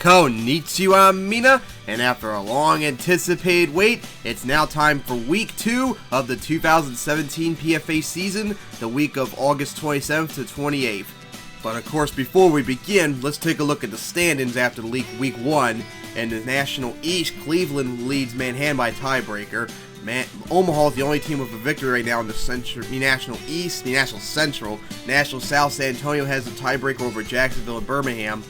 Konnichiwa Mina, and after a long anticipated wait, it's now time for week 2 of the 2017 PFA season, the week of August 27th to 28th. But of course, before we begin, let's take a look at the standings after week 1. In the National East, Cleveland leads Manhattan by tiebreaker. Omaha is the only team with a victory right now in the National East, the National Central. National South, San Antonio has a tiebreaker over Jacksonville and Birmingham.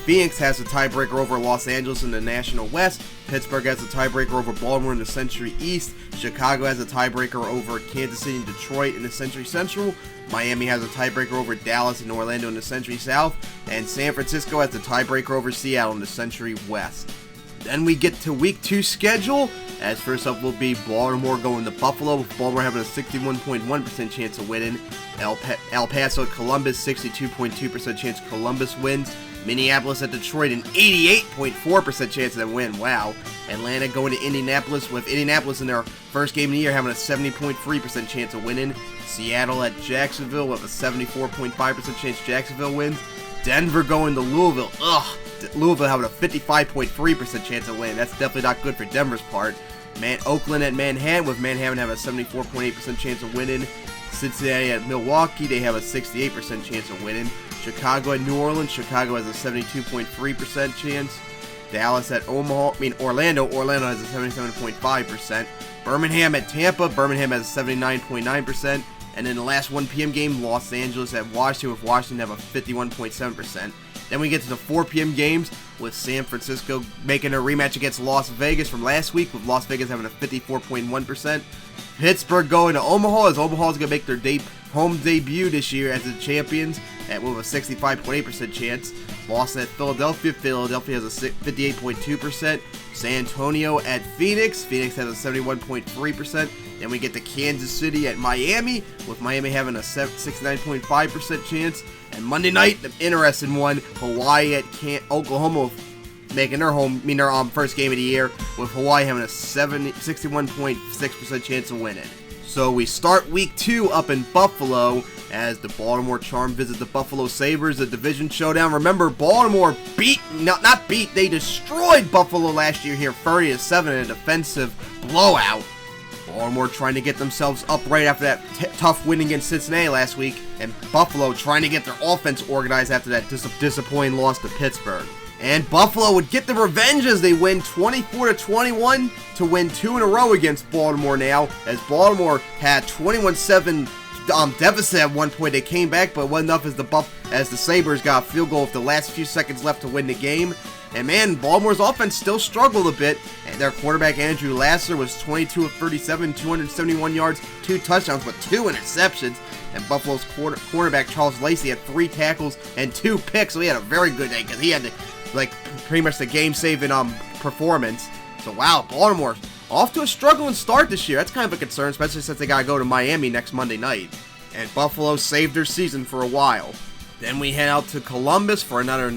Phoenix has a tiebreaker over Los Angeles in the National West. Pittsburgh has a tiebreaker over Baltimore in the Century East. Chicago has a tiebreaker over Kansas City and Detroit in the Century Central. Miami has a tiebreaker over Dallas and Orlando in the Century South. And San Francisco has a tiebreaker over Seattle in the Century West. Then we get to week 2 schedule, as first up will be Baltimore going to Buffalo, with Baltimore having a 61.1% chance of winning. El Paso at Columbus, 62.2% chance Columbus wins. Minneapolis at Detroit, an 88.4% chance of them win. Wow. Atlanta going to Indianapolis, with Indianapolis in their first game of the year having a 70.3% chance of winning. Seattle at Jacksonville with a 74.5% chance Jacksonville wins. Denver going to Louisville. Louisville having a 55.3% chance of winning. That's definitely not good for Denver's part. Oakland at Manhattan, with Manhattan having a 74.8% chance of winning. Cincinnati at Milwaukee, they have a 68% chance of winning. Chicago at New Orleans, Chicago has a 72.3% chance. Dallas at Orlando has a 77.5%. Birmingham at Tampa, Birmingham has a 79.9%. And in the last 1 p.m. game, Los Angeles at Washington, with Washington have a 51.7%. Then we get to the 4 p.m. games, with San Francisco making a rematch against Las Vegas from last week, with Las Vegas having a 54.1%. Pittsburgh going to Omaha, as Omaha is going to make their home debut this year as the champions with a 65.8% chance. Boston at Philadelphia, Philadelphia has a 58.2%. San Antonio at Phoenix, Phoenix has a 71.3%. Then we get to Kansas City at Miami, with Miami having a 69.5% chance. And Monday night, the interesting one, Hawaii at Oklahoma, making their first game of the year, with Hawaii having a 61.6% chance of winning. So we start week 2 up in Buffalo, as the Baltimore Charm visit the Buffalo Sabres, a division showdown. Remember, Baltimore they destroyed Buffalo last year here, 30-7 in a defensive blowout. Baltimore trying to get themselves up right after that tough win against Cincinnati last week, and Buffalo trying to get their offense organized after that disappointing loss to Pittsburgh. And Buffalo would get the revenge as they win 24-21 to win 2 in a row against Baltimore now, as Baltimore had 21-7 deficit at one point. They came back, but wasn't enough as the Sabres got a field goal with the last few seconds left to win the game. And man, Baltimore's offense still struggled a bit. And their quarterback Andrew Lasser was 22 of 37, 271 yards, 2 touchdowns, but 2 interceptions. And Buffalo's cornerback Charles Lacey had 3 tackles and 2 picks, so he had a very good day because he had pretty much the game-saving performance. So wow, Baltimore off to a struggling start this year. That's kind of a concern, especially since they gotta go to Miami next Monday night. And Buffalo saved their season for a while. Then we head out to Columbus for another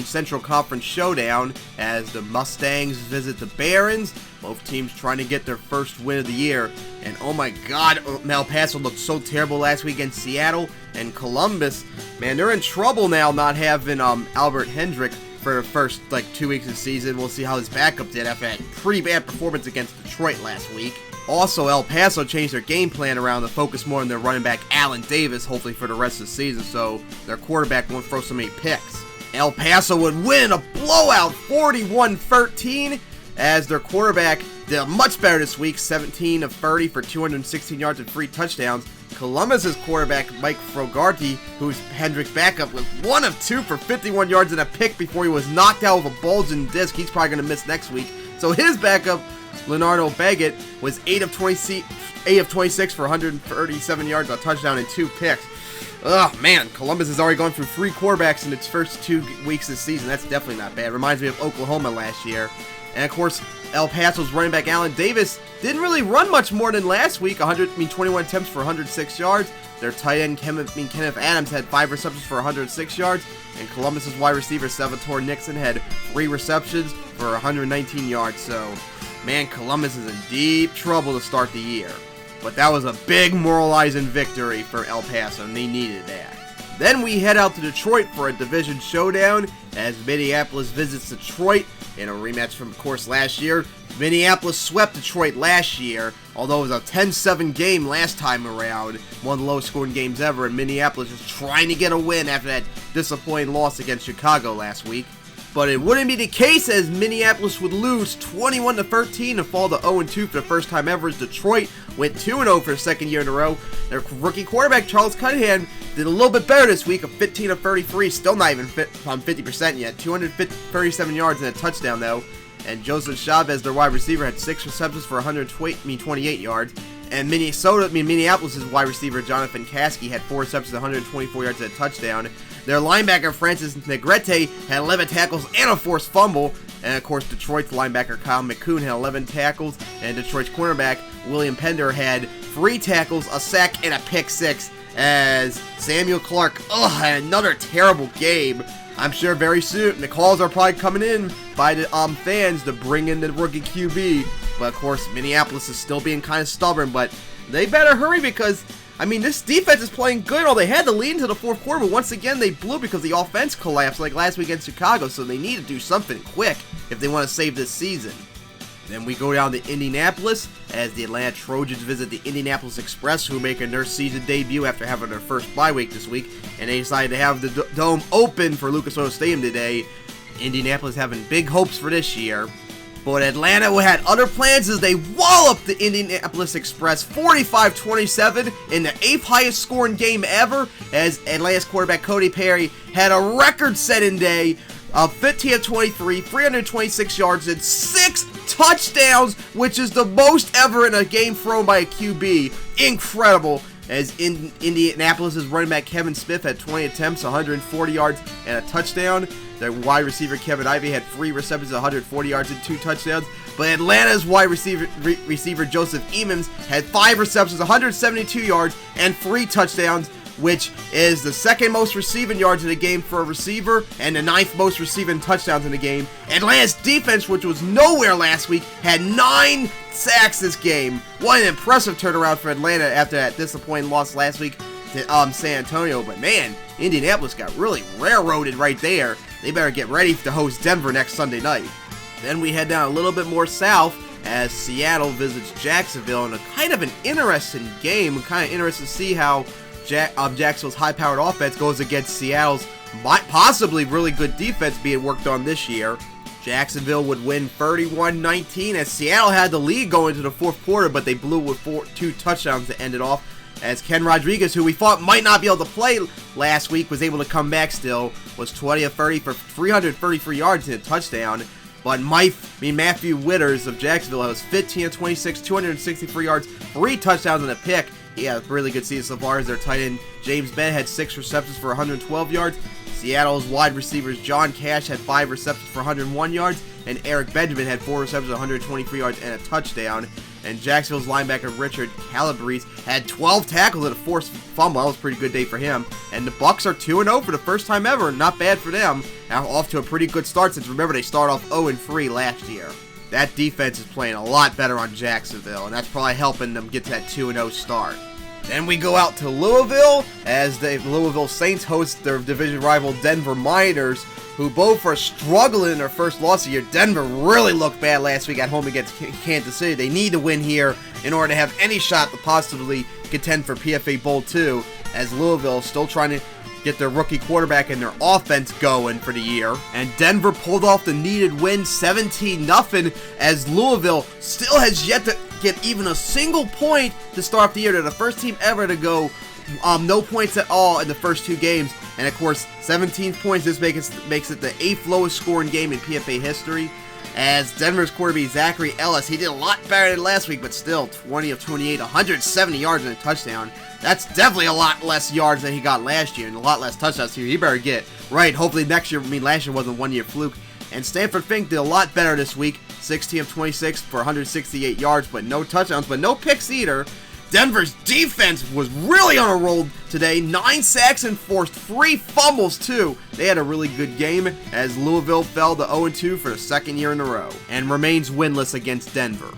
Central Conference showdown, as the Mustangs visit the Barons. Both teams trying to get their first win of the year. And oh my god, El Paso looked so terrible last week against Seattle. And Columbus, man, they're in trouble now not having Albert Hendrick for the first 2 weeks of the season. We'll see how his backup did after that pretty bad performance against Detroit last week. Also, El Paso changed their game plan around to focus more on their running back Alan Davis, hopefully for the rest of the season, so their quarterback won't throw so many picks. El Paso would win a blowout 41-13, as their quarterback did much better this week, 17 of 30 for 216 yards and 3 touchdowns. Columbus's quarterback Mike Frogarty, who's Hendrick's backup, was 1 of 2 for 51 yards and a pick before he was knocked out with a bulging disc. He's probably going to miss next week. So his backup, Leonardo Baggett, was 8 of 26 for 137 yards, a touchdown, and 2 picks. Oh man, Columbus has already gone through 3 quarterbacks in its first 2 weeks this season. That's definitely not bad. Reminds me of Oklahoma last year. And of course, El Paso's running back Alan Davis didn't really run much more than last week. 21 attempts for 106 yards. Their tight end Kenneth Adams had 5 receptions for 106 yards. And Columbus's wide receiver Salvatore Nixon had 3 receptions for 119 yards. So, man, Columbus is in deep trouble to start the year. But that was a big moralizing victory for El Paso, and they needed that. Then we head out to Detroit for a division showdown as Minneapolis visits Detroit in a rematch from, of course, last year. Minneapolis swept Detroit last year, although it was a 10-7 game last time around, one of the lowest scoring games ever, and Minneapolis is trying to get a win after that disappointing loss against Chicago last week. But it wouldn't be the case, as Minneapolis would lose 21-13 and fall to 0-2 for the first time ever, as Detroit went 2-0 for the second year in a row. Their rookie quarterback, Charles Cunningham, did a little bit better this week, of 15 of 33, still not even on 50% yet, 237 yards and a touchdown though. And Joseph Chavez, their wide receiver, had 6 receptions for 128 yards. And Minneapolis' wide receiver, Jonathan Caskey, had 4 receptions, 124 yards and a touchdown. Their linebacker, Francis Negrete, had 11 tackles and a forced fumble. And of course, Detroit's linebacker, Kyle McCoon, had 11 tackles. And Detroit's cornerback, William Pender, had 3 tackles, a sack, and a pick 6. As Samuel Clark, had another terrible game. I'm sure very soon the calls are probably coming in by the fans to bring in the rookie QB. But of course, Minneapolis is still being kind of stubborn, but they better hurry because, I mean, this defense is playing good. They had the lead into the fourth quarter, but once again they blew because the offense collapsed like last week against Chicago, so they need to do something quick if they want to save this season. Then we go down to Indianapolis as the Atlanta Trojans visit the Indianapolis Express, who are making their season debut after having their first bye week this week, and they decided to have the dome open for Lucas Oil Stadium today. Indianapolis having big hopes for this year, but Atlanta had other plans as they walloped the Indianapolis Express 45-27 in the 8th highest scoring game ever, as Atlanta's quarterback Cody Perry had a record-setting day of 15 of 23, 326 yards, and 6 touchdowns, which is the most ever in a game thrown by a QB. Incredible, as Indianapolis' running back Kevin Smith had 20 attempts, 140 yards, and a touchdown. Their wide receiver Kevin Ivey had 3 receptions, 140 yards, and 2 touchdowns. But Atlanta's wide receiver Joseph Emons had 5 receptions, 172 yards, and 3 touchdowns, which is the second most receiving yards in the game for a receiver and the 9th most receiving touchdowns in the game. Atlanta's defense, which was nowhere last week, had 9 sacks this game. What an impressive turnaround for Atlanta after that disappointing loss last week to San Antonio. But man, Indianapolis got really railroaded right there. They better get ready to host Denver next Sunday night. Then we head down a little bit more south as Seattle visits Jacksonville in a kind of an interesting game. I'm kind of interested to see how Jacksonville's high-powered offense goes against Seattle's possibly really good defense being worked on this year. Jacksonville would win 31-19 as Seattle had the lead going into the fourth quarter, but they blew with 2 touchdowns to end it off, as Ken Rodriguez, who we thought might not be able to play last week, was able to come back still, was 20 of 30 for 333 yards and a touchdown. But Matthew Witters of Jacksonville was 15 of 26, 263 yards, 3 touchdowns and a pick. He had a really good season so far, as their tight end James Bennett had 6 receptions for 112 yards. Seattle's wide receivers John Cash had 5 receptions for 101 yards, and Eric Benjamin had 4 receptions, 123 yards, and a touchdown. And Jacksonville's linebacker Richard Calabrese had 12 tackles and a forced fumble. That was a pretty good day for him. And the Bucs are 2-0 for the first time ever. Not bad for them. Now off to a pretty good start, since remember they started off 0-3 last year. That defense is playing a lot better on Jacksonville, and that's probably helping them get to that 2-0 start. Then we go out to Louisville as the Louisville Saints host their division rival Denver Miners, who both are struggling in their first loss of the year. Denver really looked bad last week at home against Kansas City. They need to win here in order to have any shot to possibly contend for PFA Bowl 2, as Louisville is still trying to get their rookie quarterback and their offense going for the year. And Denver pulled off the needed win 17-0, as Louisville still has yet to get even a single point to start the year. They're the first team ever to go no points at all in the first 2 games. And of course, 17 points, this makes it the 8th lowest scoring game in PFA history. As Denver's quarterback Zachary Ellis, he did a lot better than last week, but still 20 of 28, 170 yards and a touchdown. That's definitely a lot less yards than he got last year, and a lot less touchdowns here. He better get right. Hopefully next year, last year wasn't a 1-year fluke. And Stanford Fink did a lot better this week, 16 of 26 for 168 yards, but no touchdowns, but no picks either. Denver's defense was really on a roll today. 9 sacks and forced 3 fumbles too. They had a really good game, as Louisville fell to 0-2 for the 2nd year in a row and remains winless against Denver.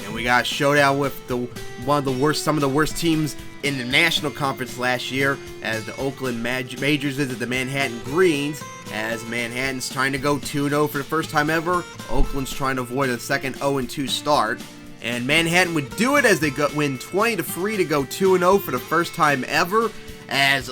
And we got a showdown with some of the worst teams in the National Conference last year as the Oakland Majors visit the Manhattan Greens, as Manhattan's trying to go 2-0 for the first time ever. Oakland's trying to avoid a second 0-2 start. And Manhattan would do it as they win 20-3 to go 2-0 for the first time ever. As,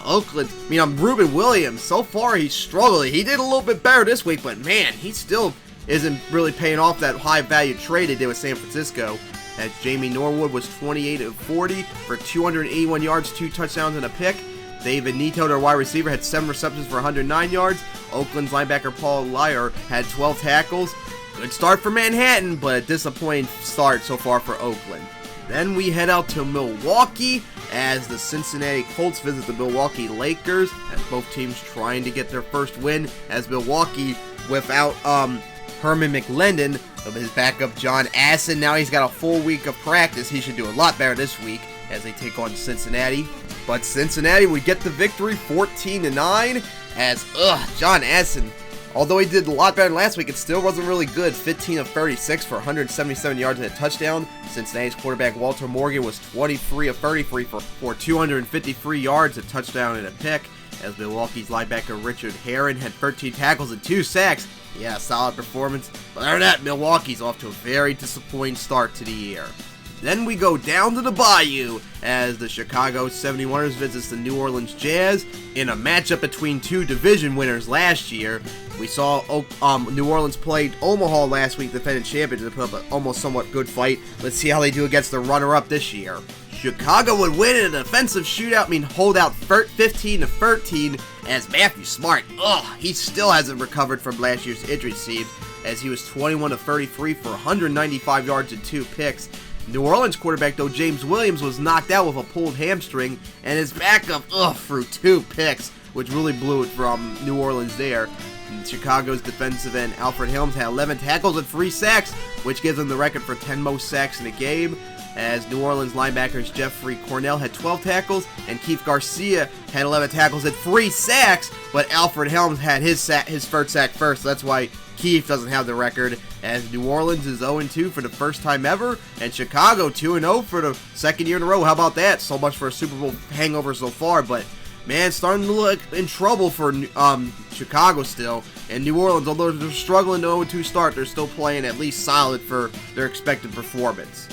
Oakland, Ruben Williams, so far he's struggling. He did a little bit better this week, but man, he still isn't really paying off that high-value trade they did with San Francisco. As Jamie Norwood was 28 of 40 for 281 yards, 2 touchdowns, and a pick. David Neto, their wide receiver, had 7 receptions for 109 yards. Oakland's linebacker Paul Lyer had 12 tackles. Good start for Manhattan, but a disappointing start so far for Oakland. Then we head out to Milwaukee as the Cincinnati Colts visit the Milwaukee Lakers, as both teams trying to get their first win, as Milwaukee without Herman McLendon of his backup John Asson. Now he's got a full week of practice. He should do a lot better this week as they take on Cincinnati. But Cincinnati would get the victory 14-9 as John Asson, although he did a lot better than last week, it still wasn't really good. 15 of 36 for 177 yards and a touchdown. Cincinnati's quarterback Walter Morgan was 23 of 33 for 253 yards, a touchdown, and a pick. As Milwaukee's linebacker Richard Herron had 13 tackles and 2 sacks. Yeah, solid performance. But other than that, Milwaukee's off to a very disappointing start to the year. Then we go down to the Bayou as the Chicago 71ers visits the New Orleans Jazz in a matchup between 2 division winners last year. We saw New Orleans played Omaha last week, defending champions, and put up an almost somewhat good fight. Let's see how they do against the runner-up this year. Chicago would win in a defensive shootout, hold out 15-13, as Matthew Smart, he still hasn't recovered from last year's injury scene, as he was 21 of 33 for 195 yards and 2 picks. New Orleans quarterback, though, James Williams, was knocked out with a pulled hamstring, and his backup, threw 2 picks, which really blew it from New Orleans there. And Chicago's defensive end, Alfred Helms, had 11 tackles and 3 sacks, which gives him the record for 10 most sacks in a game. As New Orleans linebackers Jeffrey Cornell had 12 tackles, and Keith Garcia had 11 tackles and 3 sacks, but Alfred Helms had his first sack first, so that's why Keith doesn't have the record, as New Orleans is 0-2 for the first time ever, and Chicago 2-0 for the second year in a row. How about that? So much for a Super Bowl hangover so far, but man, starting to look in trouble for Chicago still. And New Orleans, although they're struggling to 0-2 start, they're still playing at least solid for their expected performance.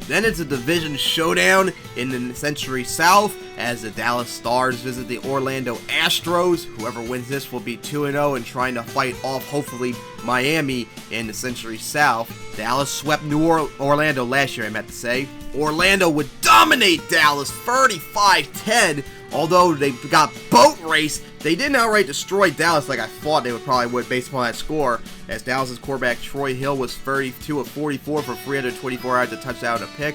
Then it's a division showdown in the Century South as the Dallas Stars visit the Orlando Astros. Whoever wins this will be 2-0 and trying to fight off, hopefully, Miami in the Century South. Dallas swept Orlando last year, I meant to say. Orlando would dominate Dallas 35-10. Although they got boat raced, they didn't outright destroy Dallas like I thought they would based upon that score, as Dallas' quarterback Troy Hill was 32 of 44 for 324 yards, a touchdown, and a pick.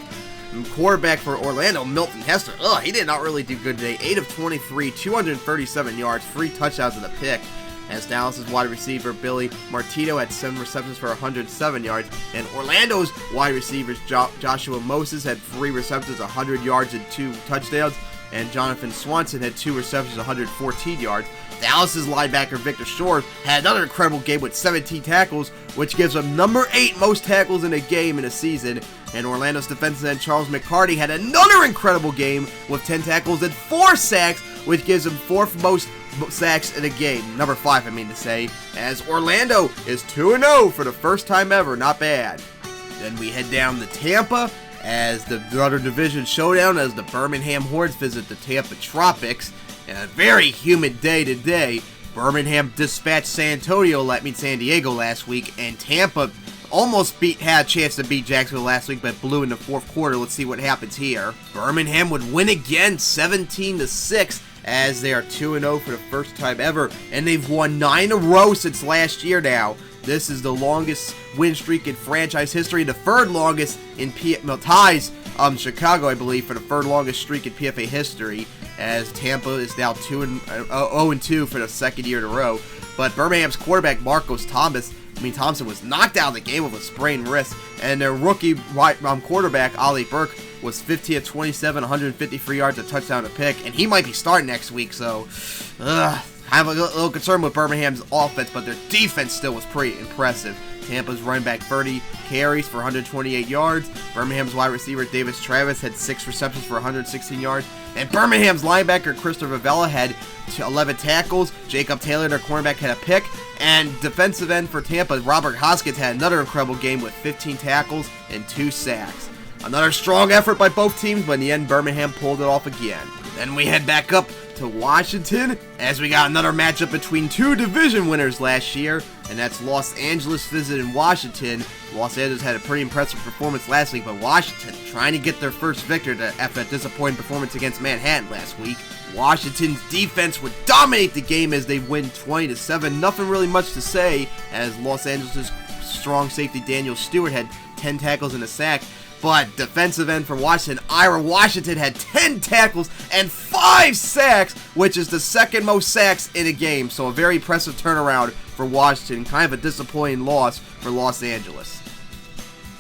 And quarterback for Orlando, Milton Hester, he did not really do good today. 8 of 23, 237 yards, 3 touchdowns, and a pick. As Dallas' wide receiver Billy Martino had 7 receptions for 107 yards, and Orlando's wide receivers Joshua Moses had 3 receptions, 100 yards, and 2 touchdowns. And Jonathan Swanson had 2 receptions, 114 yards. Dallas' linebacker Victor Short had another incredible game with 17 tackles, which gives him number 8 most tackles in a game in a season. And Orlando's defensive end Charles McCarty had another incredible game with 10 tackles and 4 sacks, which gives him 4th most sacks in a game. Number 5, I mean to say, as Orlando is 2-0 for the first time ever. Not bad. Then we head down to Tampa as the other division showdown as the Birmingham Hornets visit the Tampa Tropics. And a very humid day today. Birmingham dispatched San Diego last week, and Tampa almost had a chance to beat Jacksonville last week, but blew in the 4th quarter. Let's see what happens here. Birmingham would win again 17-6 as they are 2-0 for the first time ever, and they've won 9 in a row since last year now. This is the longest win streak in franchise history, the 3rd longest in ties Chicago, I believe, for the 3rd longest streak in PFA history, as Tampa is now 0-2 for the 2nd year in a row. But Birmingham's quarterback Marcos Thompson was knocked out of the game with a sprained wrist, and their rookie quarterback Ollie Burke was 15 of 27, 153 yards, a touchdown, a pick, and he might be starting next week, so I have a little concern with Birmingham's offense, but their defense still was pretty impressive. Tampa's running back 30 carries for 128 yards. Birmingham's wide receiver Davis Travis had 6 receptions for 116 yards. And Birmingham's linebacker Christopher Vella had 11 tackles. Jacob Taylor, their cornerback, had a pick. And defensive end for Tampa, Robert Hoskins, had another incredible game with 15 tackles and 2 sacks. Another strong effort by both teams, but in the end, Birmingham pulled it off again. Then we head back up to Washington, as we got another matchup between 2 division winners last year, and that's Los Angeles visiting Washington. Los Angeles had a pretty impressive performance last week, but Washington trying to get their first victory after a disappointing performance against Manhattan last week. Washington's defense would dominate the game as they win 20-7. Nothing really much to say, as Los Angeles' strong safety Daniel Stewart had 10 tackles and a sack. But defensive end for Washington, Ira Washington, had 10 tackles and 5 sacks, which is the second most sacks in a game. So a very impressive turnaround for Washington. Kind of a disappointing loss for Los Angeles.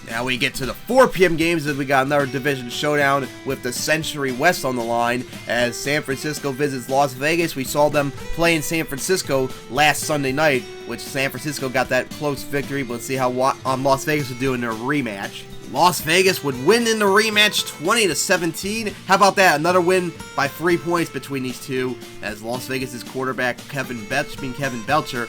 Now we get to the 4 p.m. games, as we got another division showdown with the Century West on the line as San Francisco visits Las Vegas. We saw them play in San Francisco last Sunday night, which San Francisco got that close victory. But let's see how Las Vegas would do in their rematch. Las Vegas would win in the rematch 20-17. How about that? Another win by 3 points between these two, as Las Vegas' quarterback Kevin Belcher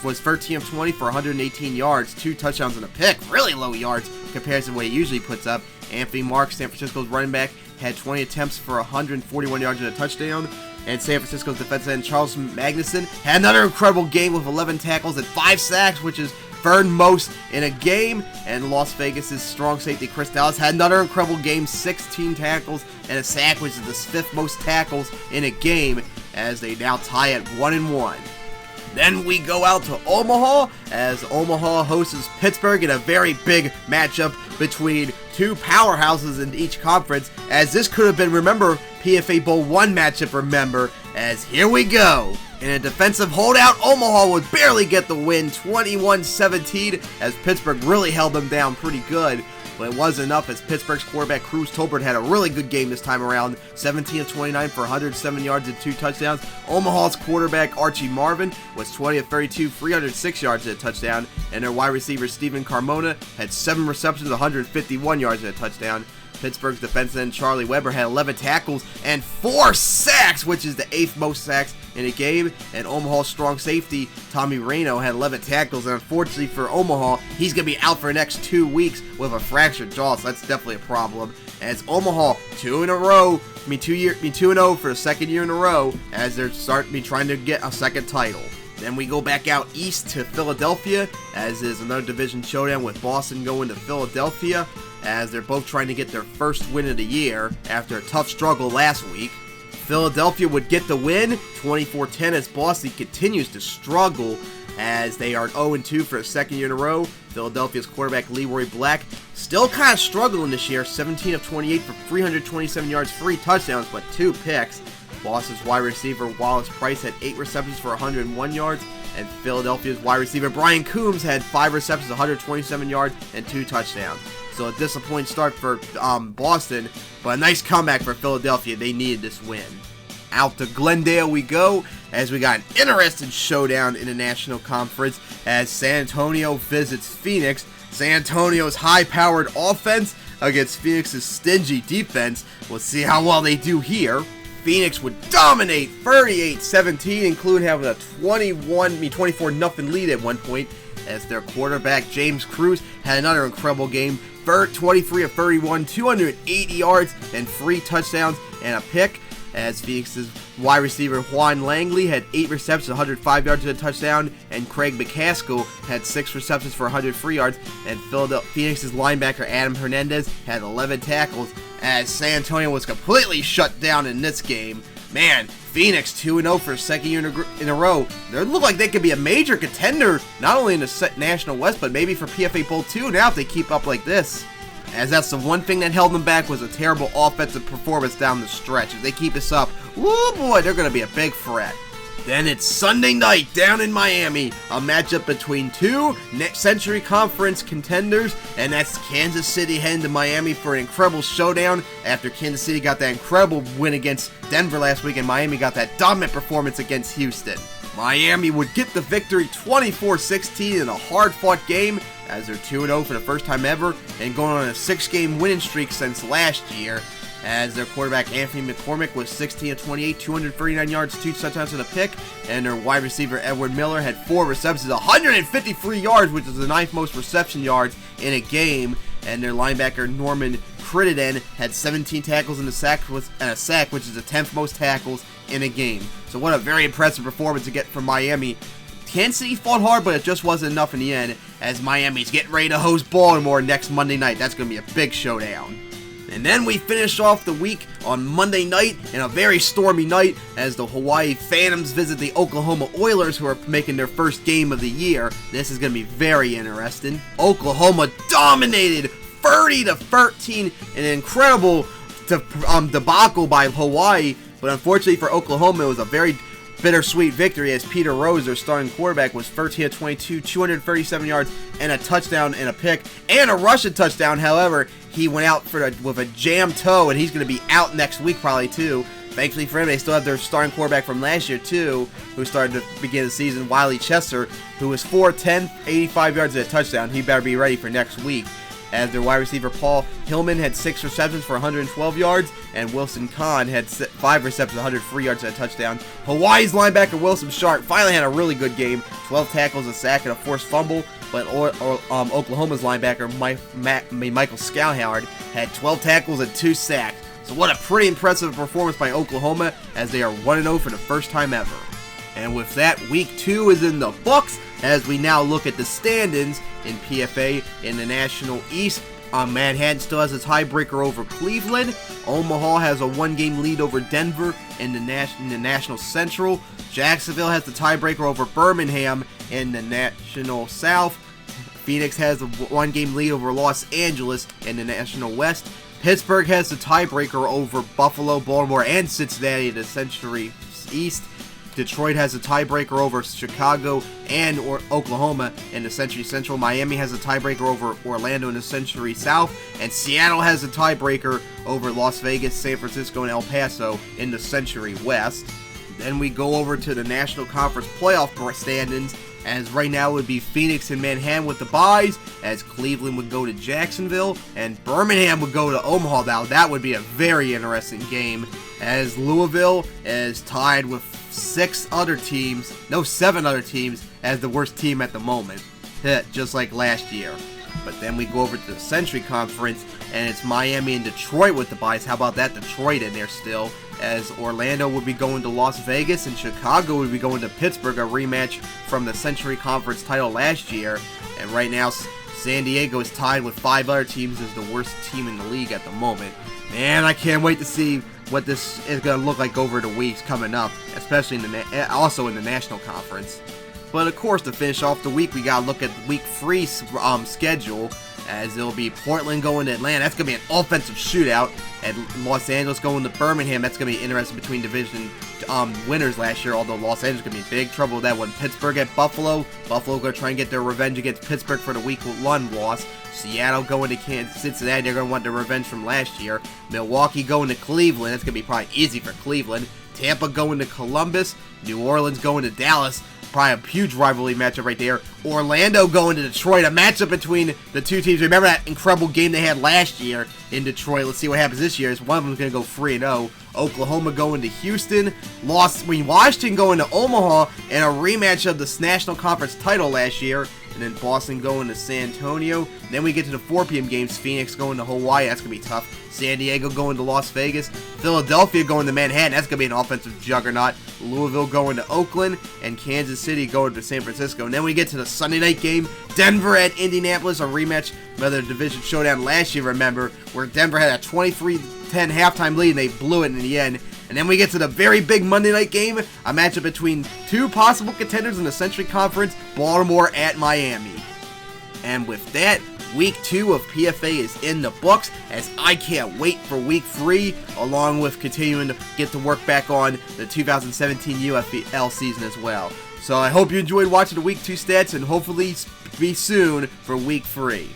was 13 of 20 for 118 yards, 2 touchdowns and a pick. Really low yards compared to what he usually puts up. Anthony Marks, San Francisco's running back, had 20 attempts for 141 yards and a touchdown. And San Francisco's defensive end Charles Magnuson had another incredible game with 11 tackles and 5 sacks, which is third most in a game. And Las Vegas' strong safety Chris Dallas had another incredible game, 16 tackles and a sack, which is the 5th most tackles in a game, as they now tie at 1-1. Then we go out to Omaha, as Omaha hosts Pittsburgh in a very big matchup between 2 powerhouses in each conference, as this could have been, remember, PFA Bowl 1 matchup, remember, as here we go. In a defensive holdout, Omaha would barely get the win, 21-17, as Pittsburgh really held them down pretty good. But it wasn't enough, as Pittsburgh's quarterback Cruz Tolbert had a really good game this time around, 17 of 29 for 107 yards and 2 touchdowns. Omaha's quarterback Archie Marvin was 20 of 32, 306 yards and a touchdown, and their wide receiver Stephen Carmona had 7 receptions, 151 yards and a touchdown. Pittsburgh's defensive end Charlie Weber had 11 tackles and 4 sacks, which is the 8th most sacks in a game. And Omaha's strong safety Tommy Reno had 11 tackles, and unfortunately for Omaha, he's going to be out for the next 2 weeks with a fractured jaw, so that's definitely a problem. As Omaha 2-0 for the second year in a row, as they're trying to get a second title. Then we go back out east to Philadelphia, as is another division showdown with Boston going to Philadelphia, as they're both trying to get their first win of the year after a tough struggle last week. Philadelphia would get the win, 24-10, as Boston continues to struggle, as they are 0-2 for a second year in a row. Philadelphia's quarterback Leroy Black still kind of struggling this year, 17 of 28 for 327 yards, 3 touchdowns, but 2 picks. Boston's wide receiver Wallace Price had 8 receptions for 101 yards, and Philadelphia's wide receiver Brian Coombs had 5 receptions, 127 yards, and 2 touchdowns. So a disappointing start for Boston, but a nice comeback for Philadelphia. They needed this win. Out to Glendale we go, as we got an interesting showdown in the National Conference, as San Antonio visits Phoenix. San Antonio's high-powered offense against Phoenix's stingy defense. We'll see how well they do here. Phoenix would dominate 38-17, including having a 24-0 lead at one point, as their quarterback James Cruz had another incredible game, 23 of 31, 280 yards and 3 touchdowns and a pick, as Phoenix's wide receiver Juan Langley had 8 receptions, 105 yards and a touchdown, and Craig McCaskill had 6 receptions for 103 yards, and Phoenix's linebacker Adam Hernandez had 11 tackles, as San Antonio was completely shut down in this game. Man, Phoenix 2-0 for a second year in a row. They look like they could be a major contender, not only in the National West, but maybe for PFA Bowl 2 now if they keep up like this. As that's the one thing that held them back, was a terrible offensive performance down the stretch. If they keep this up, woo boy, they're going to be a big threat. Then it's Sunday night down in Miami, a matchup between 2 Century Conference contenders, and that's Kansas City heading to Miami for an incredible showdown after Kansas City got that incredible win against Denver last week, and Miami got that dominant performance against Houston. Miami would get the victory 24-16 in a hard-fought game, as they're 2-0 for the first time ever, and going on a 6-game winning streak since last year, as their quarterback Anthony McCormick was 16 of 28, 239 yards, 2 touchdowns and a pick, and their wide receiver Edward Miller had 4 receptions, 153 yards, which is the 9th most reception yards in a game, and their linebacker Norman Crittenden had 17 tackles and a sack, which is the 10th most tackles in a game. So what a very impressive performance to get from Miami. Kansas City fought hard, but it just wasn't enough in the end, as Miami's getting ready to host Baltimore next Monday night. That's going to be a big showdown. And then we finish off the week on Monday night in a very stormy night as the Hawaii Phantoms visit the Oklahoma Oilers, who are making their first game of the year. This is going to be very interesting. Oklahoma dominated 30-13, an incredible debacle by Hawaii, but unfortunately for Oklahoma, it was a very bittersweet victory as Peter Rose, their starting quarterback, was 13 of 22, 237 yards, and a touchdown and a pick, and a rushing touchdown. However, he went out with a jammed toe, and he's going to be out next week probably too. Thankfully for him, they still have their starting quarterback from last year too, who started to begin the season, Wiley Chester, who was 4-10, 85 yards and a touchdown. He better be ready for next week. As their wide receiver Paul Hillman had 6 receptions for 112 yards, and Wilson Kahn had 5 receptions, 103 yards and a touchdown. Hawaii's linebacker Wilson Sharp finally had a really good game, 12 tackles, a sack, and a forced fumble, but Oklahoma's linebacker Michael Scalhoward had 12 tackles and 2 sacks. So what a pretty impressive performance by Oklahoma, as they are 1-0 for the first time ever. And with that, week 2 is in the books, as we now look at the standings in PFA in the National East. Manhattan still has a tiebreaker over Cleveland. Omaha has a 1-game lead over Denver in the National Central. Jacksonville has the tiebreaker over Birmingham in the National South. Phoenix has a 1-game lead over Los Angeles in the National West. Pittsburgh has the tiebreaker over Buffalo, Baltimore, and Cincinnati in the Century East. Detroit has a tiebreaker over Chicago and Oklahoma in the Century Central. Miami has a tiebreaker over Orlando in the Century South. And Seattle has a tiebreaker over Las Vegas, San Francisco, and El Paso in the Century West. Then we go over to the National Conference playoff standings, as right now it would be Phoenix and Manhattan with the byes, as Cleveland would go to Jacksonville, and Birmingham would go to Omaha. Now that would be a very interesting game, as Louisville is tied with 7 other teams as the worst team at the moment, just like last year. But then we go over to the Century Conference, and it's Miami and Detroit with the byes. How about that? Detroit in there still, as Orlando would be going to Las Vegas, and Chicago would be going to Pittsburgh, a rematch from the Century Conference title last year. And right now, San Diego is tied with 5 other teams as the worst team in the league at the moment. Man, I can't wait to see what this is going to look like over the weeks coming up, especially also in the National Conference. But of course, to finish off the week, we got to look at week 3 schedule, as it'll be Portland going to Atlanta. That's going to be an offensive shootout. And Los Angeles going to Birmingham. That's going to be interesting between division winners last year, although Los Angeles is going to be in big trouble with that one. Pittsburgh at Buffalo. Buffalo going to try and get their revenge against Pittsburgh for the week 1 loss. Seattle going to Cincinnati. They're going to want their revenge from last year. Milwaukee going to Cleveland. That's going to be probably easy for Cleveland. Tampa going to Columbus. New Orleans going to Dallas. Probably a huge rivalry matchup right there. Orlando going to Detroit, a matchup between the two teams. Remember that incredible game they had last year in Detroit? Let's see what happens this year. One of them is going to go 3-0. Oklahoma going to Houston. Washington going to Omaha in a rematch of the National Conference title last year. And then Boston going to San Antonio. Then we get to the 4 p.m. games. Phoenix going to Hawaii. That's going to be tough. San Diego going to Las Vegas. Philadelphia going to Manhattan. That's going to be an offensive juggernaut. Louisville going to Oakland. And Kansas City going to San Francisco. And then we get to the Sunday night game. Denver at Indianapolis. A rematch of the division showdown last year, remember, where Denver had a 23-10 halftime lead and they blew it in the end. And then we get to the very big Monday night game, a matchup between 2 possible contenders in the Century Conference, Baltimore at Miami. And with that, week 2 of PFA is in the books, as I can't wait for week 3, along with continuing to get to work back on the 2017 UFL season as well. So I hope you enjoyed watching the week 2 stats, and hopefully be soon for week 3.